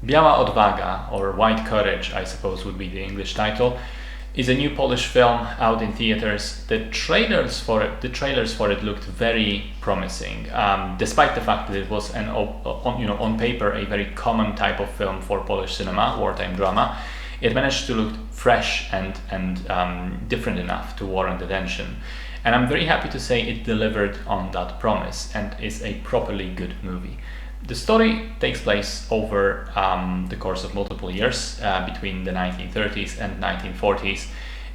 Biała Odwaga, or White Courage, I suppose would be the English title, is a new Polish film out in theaters. The trailers for it looked very promising, despite the fact that it was on paper a very common type of film for Polish cinema, wartime drama. It managed to look fresh and different enough to warrant attention. And I'm very happy to say it delivered on that promise and is a properly good movie. The story takes place over the course of multiple years between the 1930s and 1940s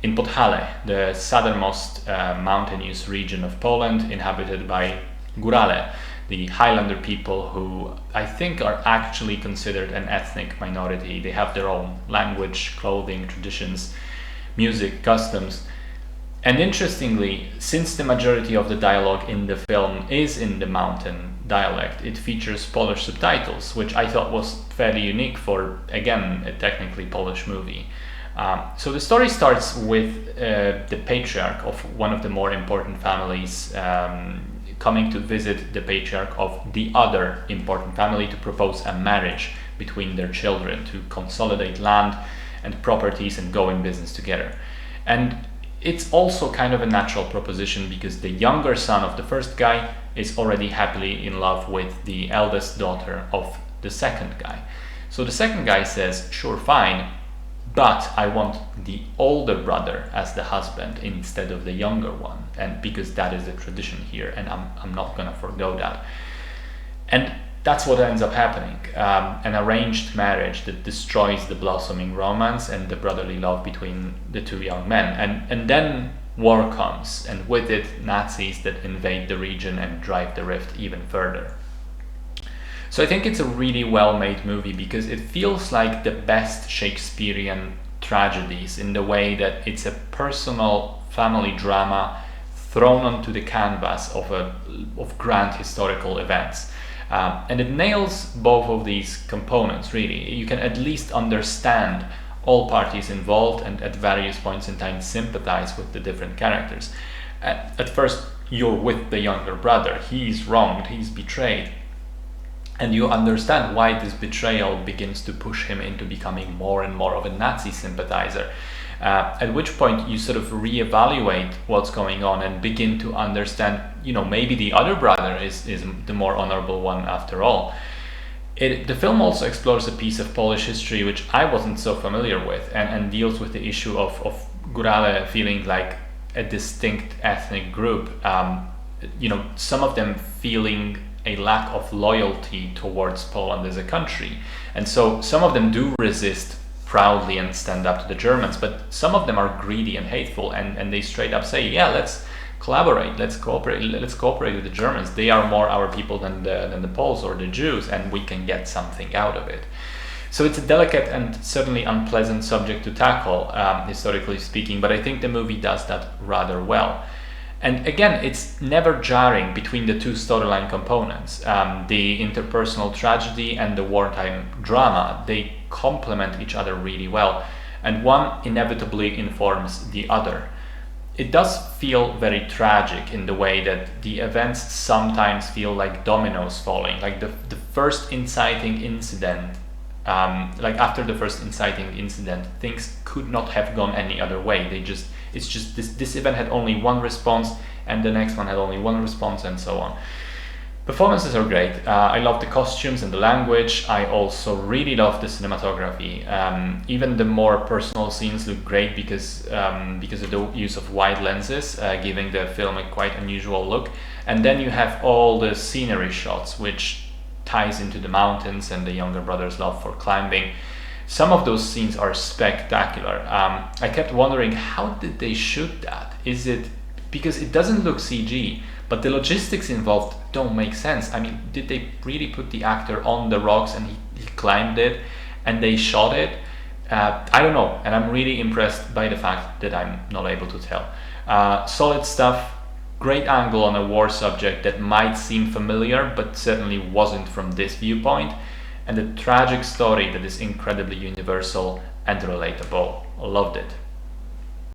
in Podhale, the southernmost mountainous region of Poland, inhabited by Górale, the Highlander people, who I think are actually considered an ethnic minority. They have their own language, clothing, traditions, music, customs. And interestingly, since the majority of the dialogue in the film is in the mountain dialect, it features Polish subtitles, which I thought was fairly unique for, again, a technically Polish movie. So the story starts with the patriarch of one of the more important families coming to visit the patriarch of the other important family to propose a marriage between their children, to consolidate land and properties and go in business together. And it's also kind of a natural proposition because the younger son of the first guy is already happily in love with the eldest daughter of the second guy. So the second guy says, sure, fine, but I want the older brother as the husband instead of the younger one, and because that is the tradition here, and I'm not gonna forgo that. And that's what ends up happening, an arranged marriage that destroys the blossoming romance and the brotherly love between the two young men. And then war comes, and with it Nazis that invade the region and drive the rift even further. So I think it's a really well-made movie because it feels like the best Shakespearean tragedies in the way that it's a personal family drama thrown onto the canvas of grand historical events. And it nails both of these components, really. You can at least understand all parties involved and at various points in time sympathize with the different characters. At first, you're with the younger brother. He's wronged, he's betrayed. And you understand why this betrayal begins to push him into becoming more and more of a Nazi sympathizer. At which point you sort of reevaluate what's going on and begin to understand, maybe the other brother is the more honorable one after all. The film also explores a piece of Polish history which I wasn't so familiar with and deals with the issue of Górale feeling like a distinct ethnic group. Some of them feeling a lack of loyalty towards Poland as a country. And so some of them do resist proudly and stand up to the Germans, but some of them are greedy and hateful, and they straight up say, yeah, let's collaborate, let's cooperate with the Germans. They are more our people than the Poles or the Jews, and we can get something out of it. So it's a delicate and certainly unpleasant subject to tackle, historically speaking, but I think the movie does that rather well. And again, it's never jarring between the two storyline components, the interpersonal tragedy and the wartime drama. They complement each other really well, and one inevitably informs the other. It does feel very tragic in the way that the events sometimes feel like dominoes falling, like the first inciting incident. After the first inciting incident, things could not have gone any other way. It's just this event had only one response, and the next one had only one response, and so on. Performances are great. I love the costumes and the language. I also really love the cinematography. Even the more personal scenes look great because of the use of wide lenses, giving the film a quite unusual look. And then you have all the scenery shots, which ties into the mountains and the younger brother's love for climbing. Some of those scenes are spectacular. I kept wondering, how did they shoot that? Is it because it doesn't look CG, but the logistics involved don't make sense? I mean, did they really put the actor on the rocks and he climbed it and they shot it? I don't know, and I'm really impressed by the fact that I'm not able to tell. Solid stuff. Great angle on a war subject that might seem familiar, but certainly wasn't from this viewpoint, and a tragic story that is incredibly universal and relatable. Loved it.